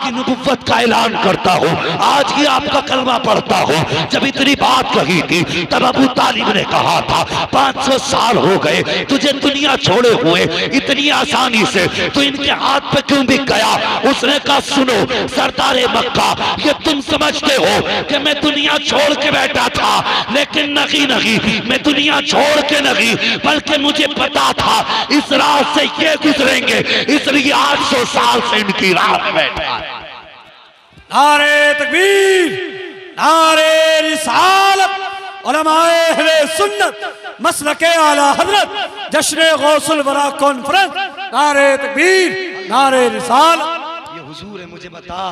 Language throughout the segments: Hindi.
आपकी नबुव्वत का ऐलान करता हूँ, आज ही आपका कलमा पढ़ता हूँ। जब इतनी बात कही थी तब अबू तालिब ने कहा था 500 साल हो गए तुझे दुनिया छोड़े हुए, इतनी आसानी से तो इनके हाथ पे क्यों बिक गया? उसने कहा सुनो सरदारे मक्का, ये तुम समझते हो कि मैं दुनिया छोड़ के बैठा था, लेकिन नहीं नहीं, मैं दुनिया छोड़ के नहीं, बल्कि मुझे पता था इस रात से ये गुजरेंगे, इसलिए 800 साल से इनकी राह में बैठा है। नारे तकबीर, नारे रिसालत, उलमाए अहले सुन्नत, मसलके आला हजरत, जश्न गौसुल वरा कॉन्फ्रेंस, नारे तकबीर, नारे रिसालत। ये हुजूर है, मुझे बता,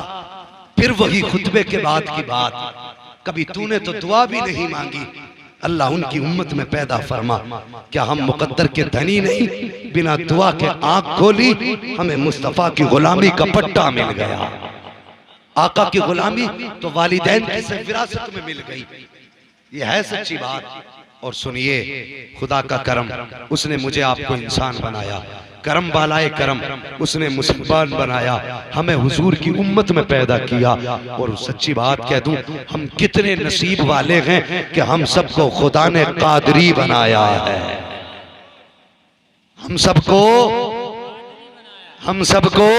फिर वही खुतबे के बाद की बात, कभी तूने तो दुआ भी नहीं मांगी, अल्लाह उनकी उम्मत में पैदा फरमा। क्या हम मुकद्दर के धनी नहीं? बिना दुआ के आंख खोली हमें मुस्तफा की गुलामी का पट्टा मिल गया। आका की गुलामी तो वालिदैन की विरासत में मिल गई। यह है सच्ची बात। और सुनिए, खुदा का करम, उसने मुझे आपको इंसान बनाया, करम बालाए करम, उसने मुसलमान बनाया, हमें हुजूर की उम्मत में पैदा किया। और सच्ची बात कह दूं, हम कितने नसीब वाले हैं कि हम सबको खुदा ने कादरी बनाया है। हम सबको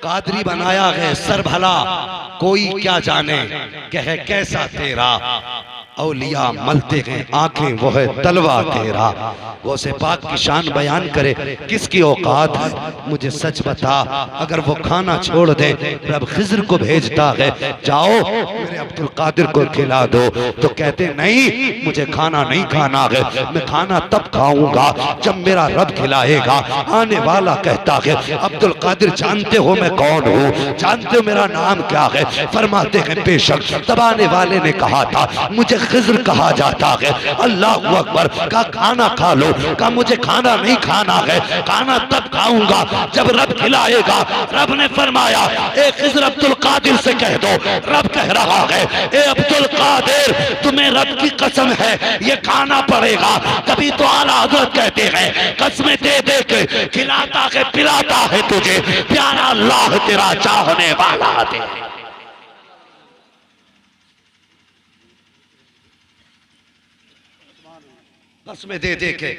कादरी बनाया है। सर भला कोई क्या जाने, कहे कैसा तेरा, औलिया मलते हैं आंखें वो है तलवा तेरा। वो से पाक की शान बयान करे, किसकी औकात है? मुझे सच बता, अगर वो खाना छोड़ दे, रब खिज़र को भेजता है, जाओ मेरे अब्दुल कादिर को खिला दो, तो कहते नहीं मुझे खाना नहीं खाना है, मैं खाना तब खाऊंगा जब मेरा रब खिलाएगा। आने वाला कहता है अब्दुल कादिर जानते हो मैं कौन हूँ, जानते हो मेरा नाम क्या है? फरमाते हैं बेशक। तब आने वाले ने कहा था मुझे खिज़र कहा जाता है। अल्लाह अकबर। का खाना खा लो, का मुझे खाना नहीं खाना है, खाना तब खाऊंगा जब रब खिलाएगा। रब ने फरमाया ए खिज़र अब्दुल कादिर से कह दो, रब कह रहा है ए अब्दुल कादिर तुम्हें रब की कसम है ये खाना पड़ेगा। तभी तो आला हज़रत कहते हैं कसमें दे दे के खिलाता है पिलाता है तुझे प्यारा अल्लाह तेरा चाहने वाला है। कसमें दे दे के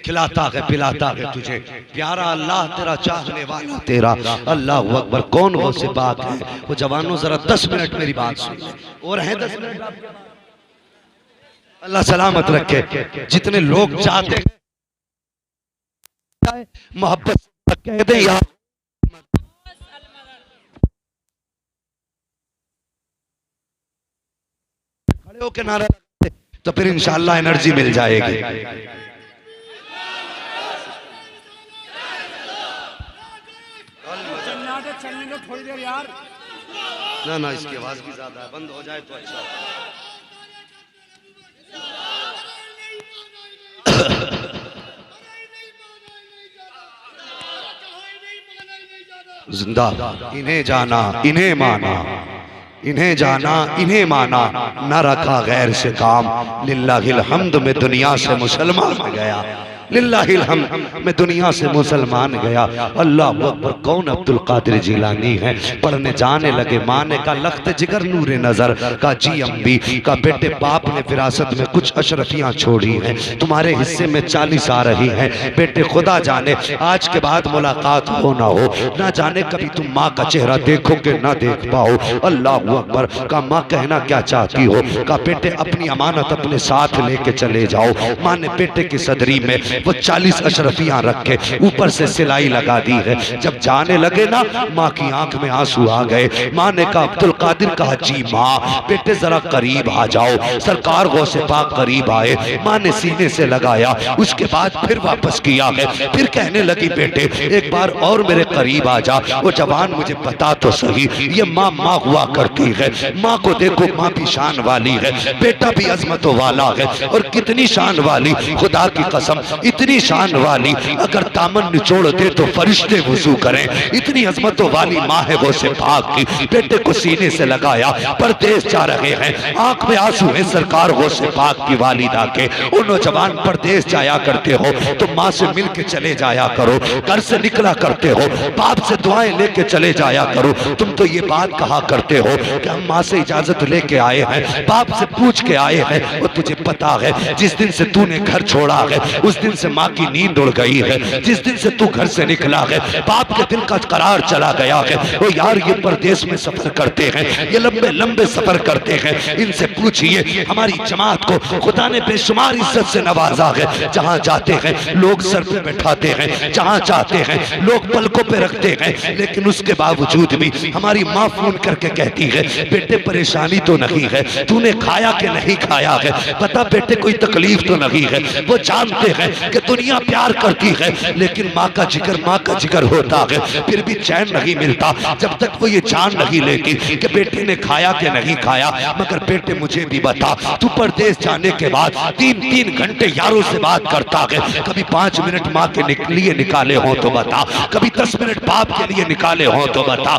खिलाता है पिलाता है तुझे प्यारा अल्लाह तेरा चाहने वाला तेरा। अल्लाह अकबर। कौन वो से बात है? वो जवानों जरा 10 मिनट मेरी बात सुन, और है 10 मिनट। अल्लाह सलामत रखे। जितने लोग चाहते मोहब्बत कह दे यार, खड़े होके नारा तो फिर इंशाअल्लाह एनर्जी मिल जाएगी। चलने दो थोड़ी देर यार। ना ना इसकी आवाज भी ज्यादा है, बंद हो जाए तो अच्छा। जिंदा इन्हें जाना इन्हें माना, इन्हें जाना इन्हें माना, न रखा गैर से काम। लिल्लाहिल हम्द में दुनिया से मुसलमान गया, लिल्लाहिल हम्द में दुनिया से मुसलमान गया। अल्लाह अकबर। कौन अब्दुल कादिर जिलानी है? पढ़ने जाने लगे माने का लख्त जिगर नूरे नजर का जी अम्बी का बेटे बाप ने विरासत में कुछ अशरफियां छोड़ी हैं, तुम्हारे हिस्से में 40 आ रही हैं। बेटे खुदा जाने आज के बाद मुलाकात हो ना हो, ना जाने कभी तुम माँ का चेहरा देखो कि ना देख पाओ। अल्लाह अकबर। का माँ कहना क्या चाहती हो? का बेटे अपनी अमानत अपने साथ लेके चले जाओ। माँ ने बेटे की सदरी में वो 40 अशरफियां रखे, ऊपर से सिलाई लगा दी है। जब जाने लगे ना माँ की आंख में आंसू आ गए। माँ ने कहा अब्दुल कादिर कहा जी माँ बेटे जरा करीब आ जाओ। सरकार गौसे पाक करीब आए, माँ ने सीने से लगाया, उसके बाद फिर वापस किया है। फिर कहने लगी बेटे एक बार और मेरे करीब आ जा। वो जवान मुझे बता तो सही, ये माँ माँ हुआ करती है, माँ को देखो माँ भी शान वाली है, बेटा भी अजमतों वाला है, और कितनी शान वाली खुदा की कसम। इतनी शान वाली अगर दामन निचोड़ दे तो फरिश्ते वुजू करें, इतनी अजमतों वाली माँ है वो से भाग की, बेटे को सीने से लगाया, परदेश जा रहे हैं, आंख में आंसू है सरकार हो से भाग की वालिदा के। उन नौजवान परदेश जाया करते हो तो माँ से मिल के चले जाया करो, घर से निकला करते हो बाप से दुआएं लेके चले जाया करो। तुम तो ये बात कहा करते हो कि हम माँ से इजाजत लेके आए हैं, बाप से पूछ के आए हैं, और तुझे पता है जिस दिन से तूने घर छोड़ा है उस दिन से माँ की नींद उड़ गई है, जिस दिन से तू घर से निकला है बाप के दिल का करार चला गया है। ओ यार ये परदेश में सफर करते हैं, ये लंबे लंबे सफर करते हैं, इनसे पूछिए हमारी जमात को खुदा ने बेशुमार इज्जत से नवाजा है। जहाँ जाते हैं लोग सर पे बैठाते हैं, जहाँ चाहते हैं लोग पलकों पे रखते हैं, लेकिन उसके बावजूद भी हमारी माँ फोन करके कहती है बेटे परेशानी तो नहीं है, तूने खाया कि नहीं खाया है, पता बेटे कोई तकलीफ तो नहीं है। वो जानते हैं कि दुनिया प्यार करती है लेकिन माँ का जिक्र होता है, फिर भी चैन नहीं मिलता जब तक वो ये जान नहीं लेती कि बेटे ने खाया कि नहीं खाया। मगर बेटे मुझे भी बता, तू परदेश जाने के बाद 3-3 घंटे यारों से बात करता है, कभी 5 मिनट माँ के लिए निकाले हो तो बता, कभी 10 मिनट बाप के लिए निकाले हो तो बता।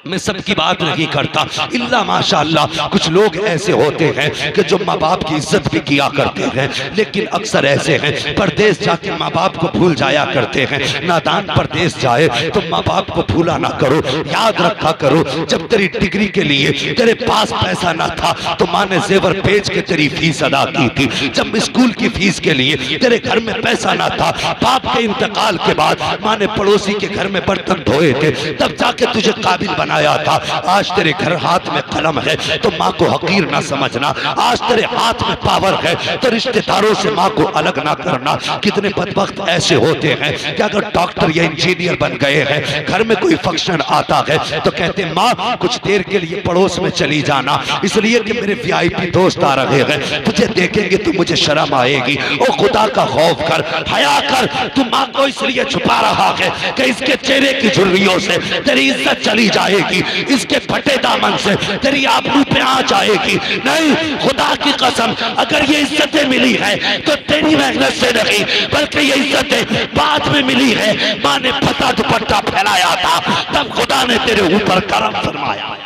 मैं सबकी बात नहीं करता, इल्ला माशाअल्लाह कुछ लोग ऐसे होते हैं कि जो माँ बाप की इज्जत भी किया करते हैं, लेकिन अक्सर ऐसे हैं परदेश जाके माँ बाप को भूल जाया करते हैं। नादान परदेश जाए तो माँ बाप को भूला ना करो, याद रखा करो जब तेरी डिग्री के लिए तेरे पास पैसा ना था तो माँ ने जेवर बेच के तेरी फीस अदा की थी, जब स्कूल की फीस के लिए तेरे घर में पैसा ना था, बाप के इंतकाल के बाद माँ ने पड़ोसी के घर में बर्तन धोए थे तब जाके तुझे काबिल बना आया था। आज तेरे घर हाथ में कलम है तो माँ को हकीर ना समझना, आज तेरे हाथ में पावर है तो रिश्तेदारों से माँ को अलग ना करना। कितने बदबख्त ऐसे होते हैं कि अगर डॉक्टर या इंजीनियर बन गए हैं, घर में कोई फंक्शन आता है तो कहते माँ कुछ देर के लिए पड़ोस में चली जाना, इसलिए कि मेरे वीआईपी दोस्त आ रहे हैं, तुझे देखेंगे तो मुझे शर्म आएगी। ओ खुदा का खौफ कर, हया कर, तू माँ को इसलिए छुपा रहा है कि इसके चेहरे की झुर्रियों से तेरी इज्जत चली जाएगी, इसके फटे दामन से तेरी आबरू पे आ जाएगी। नहीं, खुदा की कसम अगर ये इज्जतें मिली है तो तेरी मेहनत से नहीं बल्कि ये इज्जतें बाद में मिली है। माँ ने फटा दुपट्टा फैलाया था तब खुदा ने तेरे ऊपर करम फरमाया।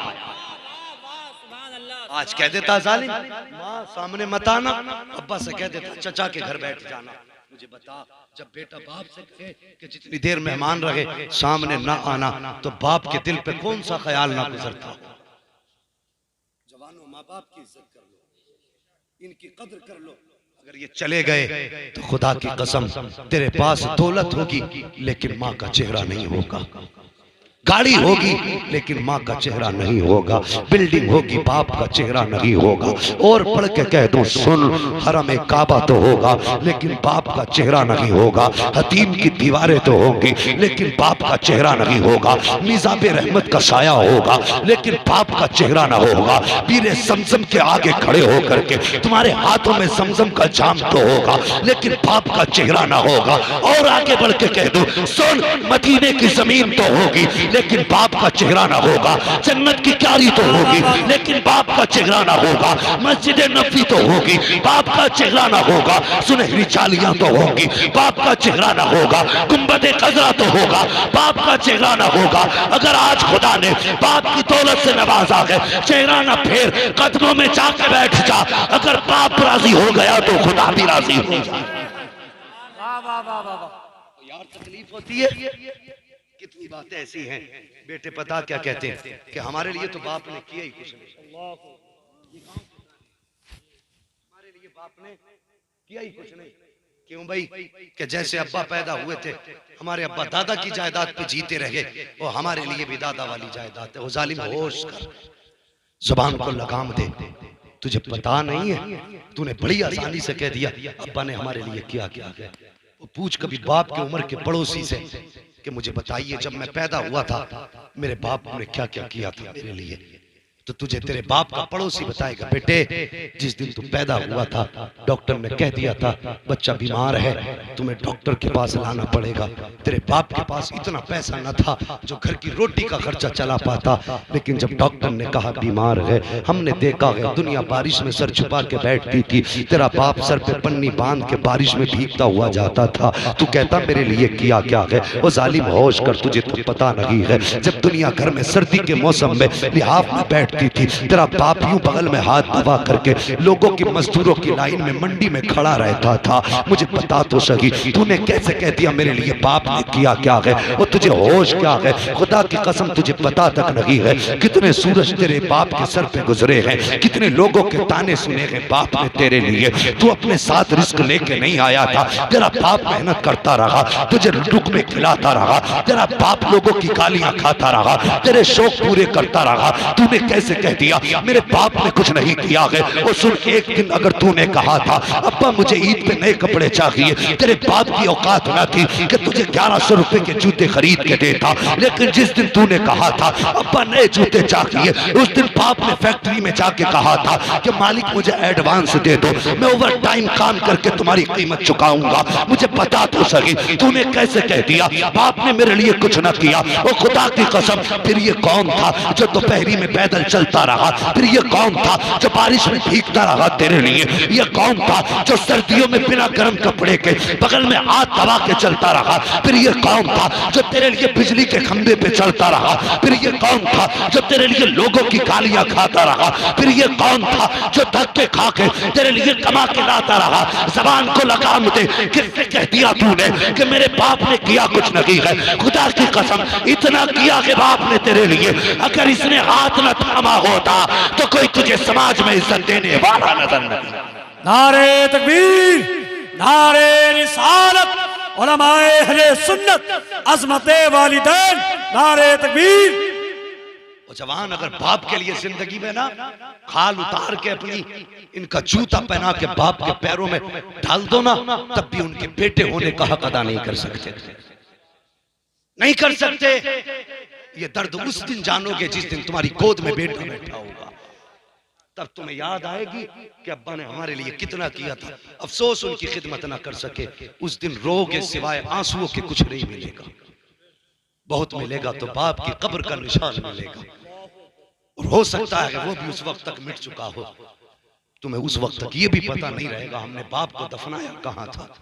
आज कह देता जालिम माँ सामने मत आना, अब्बा से कह देता चचा के घर बैठ जाना। मुझे बता, जब बेटा बाप से कहे कि जितनी देर मेहमान रहे सामने ना आना तो बाप के दिल पे कौन सा ख्याल ना गुजरता। जवानों माँ बाप की इज्जत कर लो, इनकी कदर कर लो। अगर ये चले गए तो खुदा की कसम तेरे पास दौलत होगी लेकिन माँ का चेहरा नहीं होगा, गाड़ी होगी लेकिन माँ का चेहरा नहीं होगा, बिल्डिंग होगी बाप का चेहरा नहीं होगा। और पढ़ के कह दो सुन, हरम काबा तो होगा लेकिन बाप का चेहरा नहीं होगा, हतीम की दीवारें तो होंगी लेकिन बाप का चेहरा नहीं होगा, मिजाबे रहमत का साया होगा लेकिन बाप का चेहरा ना होगा। पीरे समसम के आगे खड़े होकर के तुम्हारे हाथों में समसम का जाम तो होगा लेकिन बाप का चेहरा ना होगा। और आगे बढ़ के कह दो सुन, मदीने की जमीन तो होगी लेकिन बाप का चेहरा ना होगा, जन्नत की क्यारी तो होगी लेकिन बाप का चेहरा ना होगा, मस्जिद नबी तो होगी बाप का चेहरा ना होगा, सुनहरी चालियां तो होंगी बाप का चेहरा ना होगा, गुंबद खजरा तो होगा बाप का चेहरा ना होगा। अगर आज खुदा ने बाप की दौलत से नवाजा है, चेहरा ना फेर, कदमों में जाके बैठ जा। अगर बाप राजी हो गया तो खुदा भी राजी हो जाए। यार तकलीफ होती है, कितनी बातें ऐसी हैं। बेटे पता क्या कहते हैं कि हमारे लिए तो बाप ने किया ही कुछ नहीं, हमारे लिए बाप ने किया ही कुछ नहीं। क्यों भाई? कि जैसे अब्बा पैदा हुए थे, हमारे अब्बा दादा की जायदाद पे जीते रहे, वो हमारे लिए भी दादा वाली जायदाद है। वो जालिम होश कर, जुबान को लगाम दे, तुझे पता नहीं है, तूने बड़ी आसानी से कह दिया अब्बा ने हमारे लिए किया क्या है। वो पूछ कभी बाप की उम्र के पड़ोसी से कि मुझे बताइए जब मैं पैदा हुआ था मेरे बाप ने क्या क्या किया था मेरे लिए। तो तुझे तेरे बाप का पड़ोसी बताएगा, बेटे जिस दिन तू पैदा हुआ था डॉक्टर ने कह दिया था बच्चा बीमार है, तुम्हें डॉक्टर के पास लाना पड़ेगा। तेरे बाप के पास इतना पैसा न था जो घर की रोटी का खर्चा चला पाता, लेकिन जब डॉक्टर ने कहा बीमार है, हमने देखा है दुनिया बारिश में सर छुपा के बैठती थी, तेरा बाप सर पे पन्नी बांध के बारिश में भीगता हुआ जाता था। तू कहता मेरे लिए किया क्या है? वो जालिम होश कर, तुझे तो पता नहीं है, जब दुनिया घर में सर्दी के मौसम में लिहाफ में बैठती थी, तेरा बाप यूं बगल में हाथ दबा करके लोगों की मजदूरों की लाइन में मंडी में खड़ा रहता था। मुझे बता तो सही, तूने कैसे कह दिया मेरे लिए बाप ने किया क्या है? वो तुझे होश क्या है? खुदा की कसम तुझे पता तक नहीं है कितने सूरज तेरे बाप के सर पे गुजरे हैं, कितने लोगों के ताने सुने हैं बाप ने तेरे लिए। तू अपने साथ रिस्क लेके नहीं आया था, तेरा बाप मेहनत करता रहा, तुझे रुक में खिलाता रहा, तेरा बाप लोगों की गालियां खाता रहा, तेरे शौक पूरे करता रहा। तूने कैसे कह दिया मेरे बाप ने कुछ नहीं किया है? और सुन, एक दिन अगर तूने कहा था अब्बा मुझे ईद पे नए कपड़े चाहिए, तेरे बाप की औकात ना थी कि तुझे 1100 रुपए के जूते खरीद के देता, लेकिन जिस दिन तूने कहा था अब्बा नए जूते चाहिए, उस दिन बाप ने फैक्ट्री में जाके कहा था कि मालिक मुझे एडवांस दे दो, मैं ओवर टाइम काम करके तुम्हारी कीमत चुकाऊंगा। मुझे बता तो सही, तूने कैसे कह दिया बाप ने मेरे लिए कुछ न किया? और खुदा की कसम, फिर ये कौन था जो दोपहरी में पैदल चलता रहा? फिर ये कौन था जो बारिश में भीगता रहा तेरे लिए? ये कौन था जो सर्दियों में बिना गर्म कपड़े के बगल में हाथ दबा के चलता रहा? फिर ये कौन था जो तेरे लिए बिजली के खंभे पे चलता रहा? फिर ये कौन था जो तेरे लिए लोगों की गालियां खाता रहा? फिर ये कौन था जो धक्के खा के तेरे लिए कमा के लाता रहा? जबान को लगाम दे, किसने कह दिया तूने कि मेरे बाप ने किया कुछ नहीं है? खुदा की कसम, इतना किया कि बाप ने तेरे लिए, अगर इसने हाथ न थामा होता तो कोई तुझे समाज में इज्जत देने वाला नजर नहीं। नारे तकबीर, नारे रिसालत, उलमाए अहले सुन्नत, अज़मते वालिदैन, नारे तकबीर। वो जवान अगर बाप के लिए जिंदगी में ना खाल उतार के अपनी इनका जूता पहना के बाप के पैरों में डाल दो ना, तब भी उनके बेटे होने का हक अदा नहीं कर सकते, नहीं कर सकते। ये दर्द उस दिन जानोगे जिस दिन तुम्हारी गोद में बेटा बैठा होगा, तब तुम्हें याद आएगी कि अब्बा ने हमारे लिए कितना किया था। अफसोस उनकी खिदमत ना कर सके, उस दिन रोगे सिवाय आंसुओं के कुछ नहीं मिलेगा। बहुत मिलेगा तो बाप की कब्र का निशान मिलेगा, और हो सकता है कि वो भी उस वक्त तक मिट चुका हो। तुम्हें उस वक्त तक ये भी पता नहीं रहेगा हमने बाप को दफनाया कहाँ था।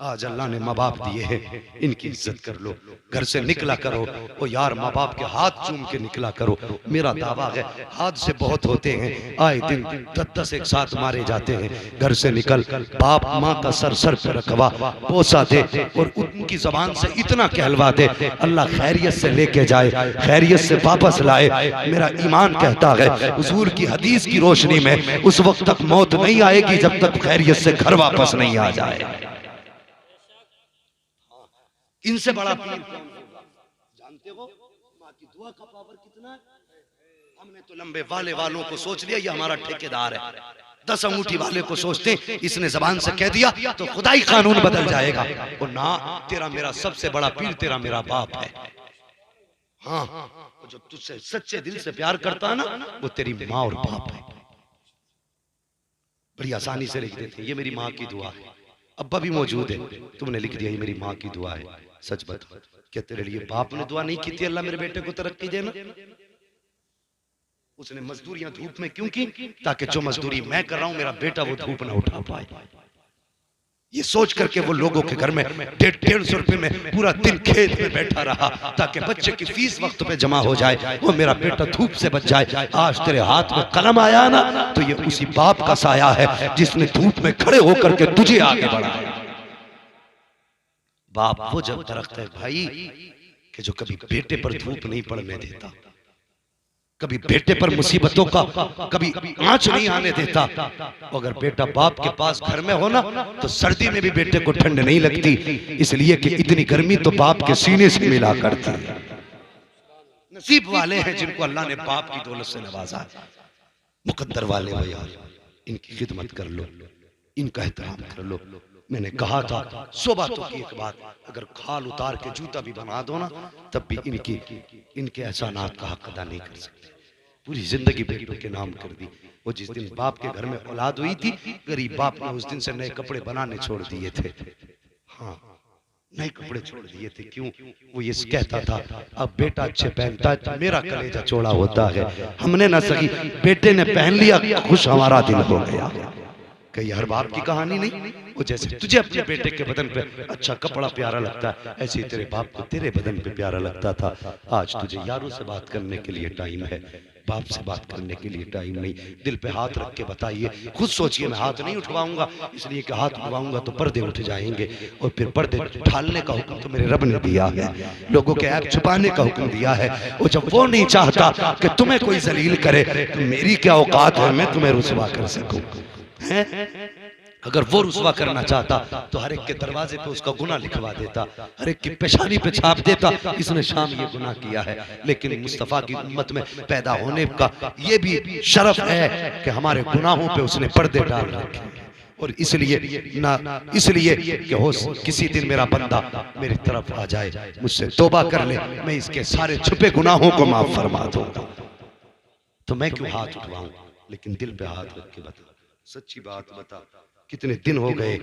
आज अल्लाह ने माँ बाप दिए हैं, इनकी इज्जत कर लो। घर से निकला करो ओ यार, माँ बाप के हाथ चूम के निकला करो। मेरा दावा है हादसे बहुत होते हैं, आए दिन 10-10 एक साथ मारे जाते हैं। घर से निकल, बाप माँ का सर पे रखवा, पोसा दे और उनकी जबान से इतना कहलवा दे, अल्लाह खैरियत से लेके जाए, खैरियत से वापस लाए। मेरा ईमान कहता है हुजूर की हदीस की रोशनी में उस वक्त तक मौत नहीं आएगी जब तक खैरियत से घर वापस नहीं आ जाए। इनसे बड़ा पीर कौन होगा? जानते हो माँ की दुआ का पावर कितना है? हमने तो लंबे वाले वालों को सोच लिया ये हमारा ठेकेदार है, 10 अंगूठी वाले को सोचते इसने जबान से कह दिया तो खुदाई कानून बदल जाएगा। और ना, तेरा मेरा सबसे बड़ा पीर तेरा मेरा बाप है। हाँ, जो तुझसे सच्चे दिल से प्यार करता है ना, वो तेरी माँ और बाप है। बड़ी आसानी से लिख देते ये मेरी माँ की दुआ है। अब्बा भी मौजूद है, तुमने लिख दिया ये मेरी माँ की दुआ है। सच बता, क्या तेरे लिए बाप ने दुआ नहीं की थी अल्लाह मेरे बेटे को तरक्की देना? उसने मजदूरियां धूप में क्यों की? ताकि जो मजदूरी मैं कर रहा हूं मेरा बेटा वो धूप ना उठा पाए। ये सोच करके वो लोगों के घर में 150-150 रुपए में पूरा दिन खेत में बैठा रहा ताकि बच्चे की फीस वक्त पे जमा हो जाए, वो मेरा बेटा धूप से बच जाए। आज तेरे हाथ में कलम आया ना, तो ये उसी बाप का साया है जिसने धूप में खड़े होकर के तुझे आगे बढ़ाया। बाप वो जब दरख्त है भाई कि जो कभी बेटे पर धूप नहीं पड़ने देता, कभी बेटे पर मुसीबतों का कभी आंच नहीं आने देता। अगर बेटा बाप के पास घर में हो ना, तो सर्दी में भी बेटे को ठंड नहीं लगती, इसलिए कि इतनी गर्मी तो बाप के सीने से मिला करती है। नसीब वाले हैं जिनको अल्लाह ने बाप की दौलत से नवाजा है। मुकद्दर वाले हो यार, इनकी खिदमत कर लो, इनका एहतराम कर लो। मैंने कहा था 100 बातों की एक बात, अगर खाल उतार के जूता भी बना दो ना, तब भी इनके एहसानात का हक अदा नहीं कर सकते। पूरी जिंदगी बेटों के नाम कर दी। वो जिस दिन बाप के घर में औलाद हुई थी, गरीब बाप ने उस दिन से नए कपड़े बनाने छोड़ दिए थे। हाँ, नए कपड़े छोड़ दिए थे। क्यों? वो ये कहता था अब बेटा अच्छे पहनता है तो मेरा कलेजा चौड़ा होता है। हमने ना सही, बेटे ने पहन लिया, खुश हमारा दिल हो गया। कहीं हर बाप की कहानी नहीं। वो जैसे तुझे अपने बेटे के बदन पे अच्छा कपड़ा प्यारा लगता है, ऐसे ही तेरे बाप को तेरे बदन पे प्यारा लगता था। आज तुझे यारों से बात करने के लिए टाइम है, बाप से बात करने के लिए टाइम नहीं। दिल पे हाथ रख के बताइए, खुद सोचिए। मैं हाथ नहीं उठवाऊंगा, इसलिए कि हाथ उठवाऊंगा तो पर्दे उठ जाएंगे, और फिर पर्दे ढालने का हुक्म तो मेरे रब ने दिया है, लोगों के ऐप छुपाने का हुक्म दिया है। और जब वो नहीं चाहता कि तुम्हें कोई जलील करे, तो मेरी क्या औकात है मैं तुम्हें रुसवा कर सकूं? अगर वो रुसवा करना चाहता तो हर एक के दरवाजे पे उसका गुनाह लिखवा देता, हर एक की पेशानी पे छाप देता, इसने शाम ये गुनाह किया है। लेकिन मुस्तफ़ा की उम्मत में पैदा होने का ये भी शरफ है कि हमारे गुनाहों पे उसने पर्दे डाल रखे। और इसलिए कि हो किसी दिन मेरा बंदा मेरी तरफ आ जाए, मुझसे तौबा कर ले, मैं इसके सारे छुपे गुनाहों को माफ फरमा दूंगा। तो मैं क्यों हाथ उठवाऊं? लेकिन दिल पे हाथ रख के बता, सच्ची बात बता, कितने दिन हो गए,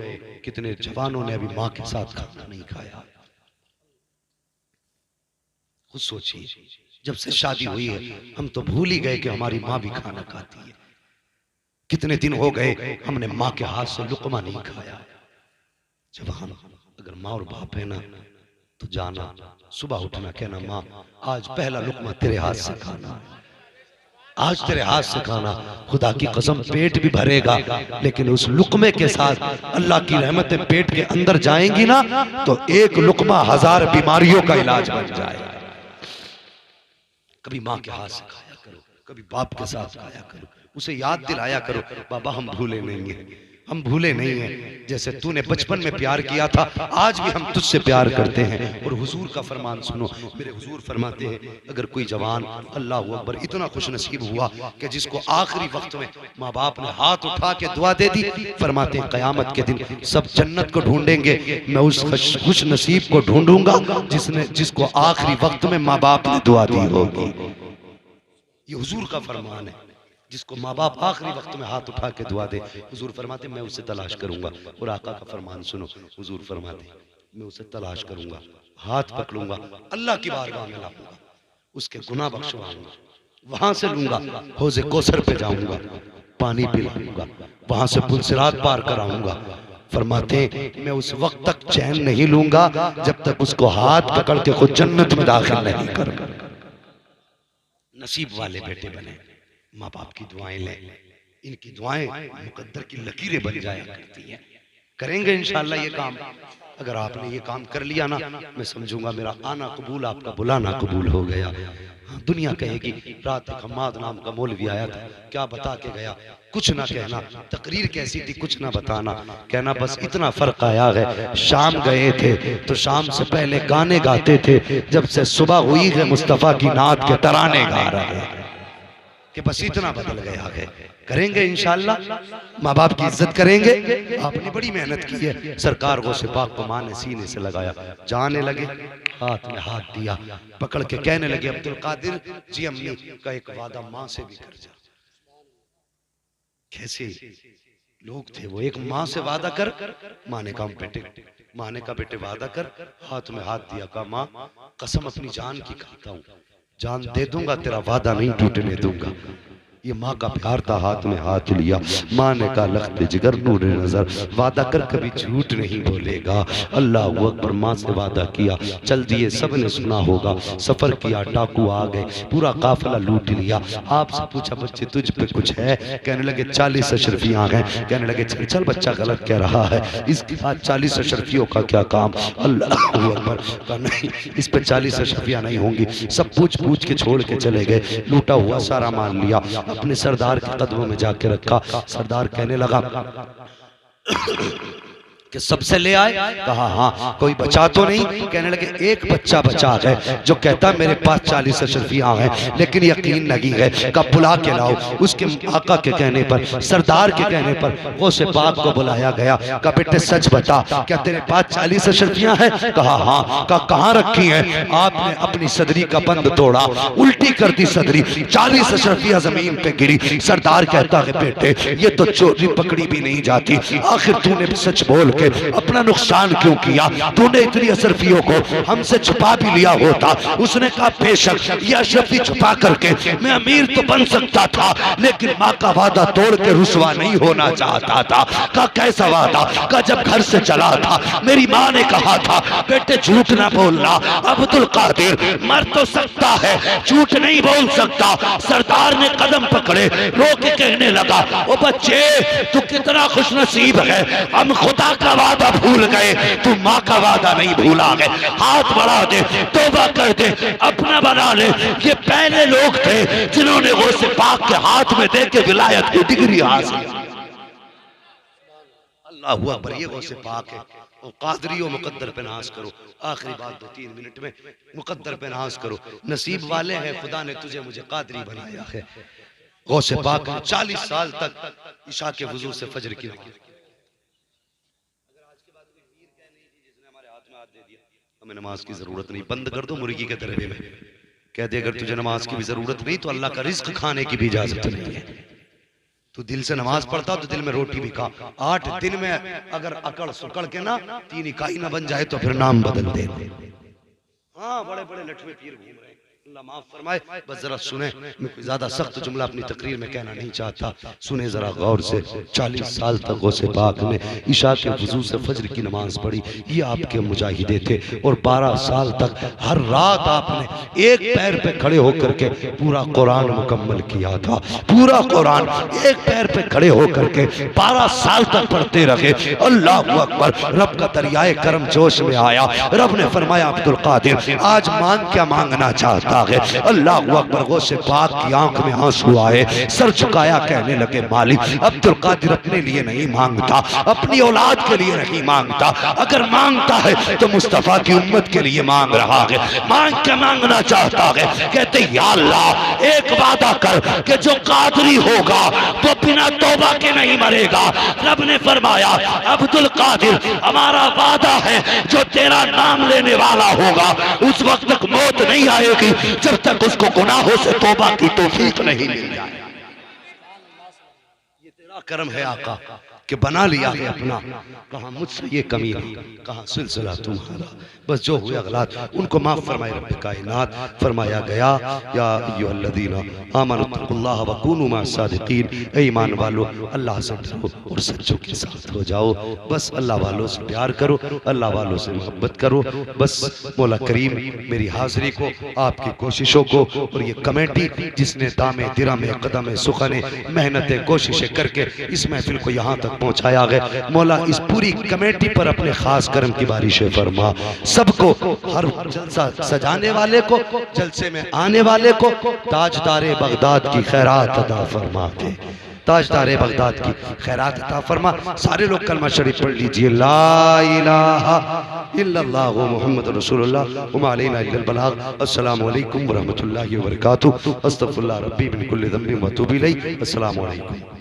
कितने जवानों ने अभी माँ के साथ खाना नहीं खाया? खुद सोचिए, जब से शादी हुई है हम तो भूल ही गए कि हमारी माँ भी खाना खाती है। कितने दिन हो गए हमने माँ के हाथ से लुकमा नहीं खाया। जवान, अगर माँ और बाप है ना तो जाना, सुबह उठना, कहना माँ आज पहला लुकमा तेरे हाथ से खाना, आज तेरे हाथ से खाना। खुदा की कसम पेट भी भरेगा, लेकिन उस लुकमे के साथ अल्लाह की रहमतें पेट के अंदर जाएंगी ना तो एक लुकमा 1000 बीमारियों का इलाज बन जाएगा। कभी माँ के हाथ से खाया करो, कभी बाप के साथ खाया करो, उसे याद दिलाया करो, बाबा हम भूले नहीं हैं, हम भूले नहीं हैं। जैसे तूने बचपन में प्यार किया था, आज भी हम तुझसे प्यार करते हैं। और हुजूर का फरमान सुनो, मेरे हुजूर फरमाते हैं अगर कोई जवान अल्लाह अकबर इतना खुश नसीब हुआ कि जिसको आखिरी वक्त में माँ बाप ने हाथ उठा के दुआ दे दी, फरमाते हैं क़यामत के दिन सब जन्नत को ढूंढेंगे, मैं उस खुश नसीब को ढूंढूंगा जिसको आखिरी वक्त में माँ बाप ने दुआ दी होगी। ये हुजूर का फरमान है, जिसको माँ बाप आखिरी वक्त में हाथ उठा के दुआ दे, हुजूर फरमाते मैं उसे तलाश करूंगा। और आका का फरमान सुनो, हुजूर फरमाते मैं उसे तलाश करूंगा, हाथ पकड़ूंगा, अल्लाह की बारगाह में लाऊंगा, उसके गुनाह बख्शवाऊंगा, वहां से लूंगा, हौज़े कौसर पे जाऊंगा, पानी पिलाऊंगा, वहां से पुल सिरात पार कराऊंगा। फरमाते मैं उस वक्त तक चैन नहीं लूंगा जब तक उसको हाथ पकड़ के खुद जन्नत में दाखिल नहीं करूंगा। नसीब वाले बेटे बने, माँ बाप की दुआएं लें, इनकी दुआएं मुकद्दर की लकीरें बन जाया करती हैं। करेंगे इंशाअल्लाह ये काम। अगर आपने ये काम कर लिया ना, मैं समझूंगा मेरा आना कबूल, आपका बुलाना कबूल हो गया। हाँ, दुनिया कहेगी रात एक हम्माद नाम का मौलवी आया था, क्या बता के गया, कुछ ना कहना, तकरीर कैसी थी कुछ ना बताना, कहना बस इतना फर्क आया है शाम गए थे तो शाम से पहले गाने गाते थे, जब से सुबह हुई है मुस्तफ़ा की नात के तराने गा रहे हैं, कि बस इतना बदल गया है। करेंगे इंशाअल्लाह, माँ बाप की इज्जत करेंगे। आपने बड़ी मेहनत की है, सरकार को से पाक को माँ ने सीने से लगाया, जाने लगे हाथ में हाथ दिया, पकड़ के कहने लगे अब्दुल कादिर जी अम्मी का एक वादा माँ से भी कर जा। कैसे लोग थे वो, एक माँ से वादा कर, माँ ने कहा बेटे, माँ ने कहा बेटे वादा कर, हाथ में हाथ दिया, कहा माँ कसम अपनी जान की खाता हूँ, जान दे दूंगा, तेरा वादा नहीं टूटने दूंगा। ये माँ का प्यार था, हाथ में हाथ लिया, माँ ने कहा लख्त जिगर नूर नजर, वादा कर कभी झूठ नहीं बोलेगा। अल्लाह अकबर, माँ से वादा किया, चल दिए, सब ने सुना होगा, सफर किया, डाकू आ गए, पूरा काफिला लूट लिया। आपसे पूछा बच्चे तुझ पे कुछ है? कहने लगे 40 अशरफियाँ हैं। कहने लगे चल चल बच्चा गलत कह रहा है, इसके बाद 40 अशरफियों का क्या काम? अल्लाह अकबर, कहा नहीं इस पे 40 अशरफियाँ नहीं होंगी। सब पूछ पूछ के छोड़ के चले गए, लूटा हुआ सारा मान लिया, अपने सरदार के कदमों में जाके रखा। सरदार कहने लगा कि सबसे ले आए? कहा हाँ। कोई बचा तो नहीं? कहने लगे एक बच्चा बचा है जो कहता मेरे पास 40 अशरफियाँ हैं लेकिन यकीन नहीं है। कब बुला के लाओ। उसके आका के कहने पर, सरदार के कहने पर गौसे पाक को बुलाया गया। कहा बेटे सच बता, क्या तेरे पास 40 अशरफियाँ हैं? कहा हाँ। कहा कहाँ रखी हैं? आपने अपनी सदरी का बंद तोड़ा, उल्टी कर दी सदरी, 40 अशरफियाँ जमीन पे गिरी। सरदार कहता है बेटे ये तो चोरी पकड़ी भी नहीं जाती, आखिर तूने सच बोल के अपना नुकसान क्यों किया? तूने इतनी अशरफियों को हमसे छुपा भी लिया होता। उसने कहा बेशक ये अशरफी छुपा करके मैं अमीर तो बन सकता था, लेकिन माँ का वादा तोड़ के रुसवा नहीं होना चाहता था। कहा कैसा वादा? कहा जब घर से चला था मेरी माँ ने कहा था बेटे झूठ ना बोलना, अब्दुल कादिर मर तो सकता है झूठ नहीं बोल सकता। सरदार ने कदम पकड़े, रो के कहने लगा ओ बच्चे तू कितना खुशनसीब है, हम खुदा का वादा भूल गए, तू माँ का वादा नहीं भूला है। हाथ बढ़ा दे, तौबा कर दे, अपना बना ले। ये पहले लोग थे जिन्होंने गौसे पाक के हाथ में दे के विलायत की डिग्री हासिल। अल्लाह अकबर, ये गौसे पाक है। और कादरी और मुकद्दर पे नाज करो। आखिरी बात 2-3 मिनट में, मुकद्दर पे नाज करो। नसीब वाले हैं खुदा ने तुझे मुझे कादरी बनाया है। गौसे पाक 40 साल तक इशा के वजू से फजर की हमें नमाज की जरूरत नहीं, बंद कर दो मुर्गी के दरबे में। कह दे अगर तुझे नमाज की भी जरूरत नहीं तो अल्लाह का रिज्क खाने की भी इजाजत नहीं है। तू दिल से नमाज पढ़ता तो दिल में रोटी भी खा। 8 दिन में अगर अकड़ सुकड़ के ना 3 इकाई ना बन जाए तो फिर नाम बदल दे। हाँ बड़े बड़े लठवे पीर घूम रहे हैं, अल्लाह माफ फरमाए। बस जरा सुने, मैं कोई ज्यादा सख्त जुमला अपनी तकरीर में कहना नहीं चाहता, सुने जरा गौर से। 40 साल तक गौसे पाक ने इशा के वजू से फजर की नमाज पढ़ी। ये आपके मुजाहिदे थे। और 12 साल तक हर रात आपने एक पैर पे खड़े होकर के पूरा कुरान मुकम्मल किया था। पूरा कुरान एक पैर पे खड़े होकर के 12 साल तक पढ़ते रहे। अल्लाह अकबर। रब का दरियाए करम जोश में आया। रब ने फरमाया अब्दुल कादिर आज मांग क्या मांगना चाहता है? अल्लाह अकबर। गौसे पाक की आंख में आंसू आए, सर झुकाया, कहने लगे मालिक अब्दुल कादिर अपने लिए नहीं मांगता, अपनी औलाद के लिए नहीं मांगता, अगर मांगता है तो मुस्तफा की उम्मत के लिए मांग रहा है। मांग क्या मांगना चाहता है? कहते या अल्लाह एक वादा कर कि जो कादरी होगा तो बिना तौबा के नहीं मरेगा। रब ने फरमाया अब्दुल कादिर हमारा वादा है जो तेरा नाम लेने वाला होगा उस वक्त तक मौत नहीं आएगी जब तक उसको गुनाहों से तौबा की तौफीक नहीं मिल जाए। ये तेरा करम है आका कि बना लिया है अपना। कहा मुझसे ये कमी है, कहा सिलसिला तुम्हारा, बस जो हुए अगलात उनको माफ फरमाए रब कायनात। फरमाया गया या अय्युहल्लज़ीना आमनुत्तकुल्लाह व कूनू मअस-सादिकीन, ए ईमान वालो अल्लाह से डरो और सच्चों के साथ हो जाओ। बस अल्लाह वालों से प्यार करो, अल्लाह वालों से मोहब्बत करो। बस मौला करीम मेरी हाजिरी को, आपकी कोशिशों को और ये कमेटी जिसने दामे दिरामे कदमे सुखने मेहनतें कोशिशें करके इस महफिल को यहाँ तक पहुँचाया गया, मौला इस पूरी कमेटी पर अपने खास करम की बारिशें फरमा। सबको, हर जलसा सजाने वाले को, जलसे में आने वाले को ताजदारे बगदाद की खैरात अता फरमा दे, ताजदारे बगदाद की खैरात अता फरमा। सारे लोग कलमा शरीफ पढ़ लीजिए, ला इलाहा इल्लल्लाह मुहम्मद रसूलुल्लाह व मा अलैना इल्लल बलाग। अस्सलामु अलैकुम व रहमतुल्लाहि व बरकातुहू। अस्तगफिरुल्लाह रब्बी मिन कुल्लि ज़ंबिन व अतूबु इलैहि। अस्सलामु अलैकुम।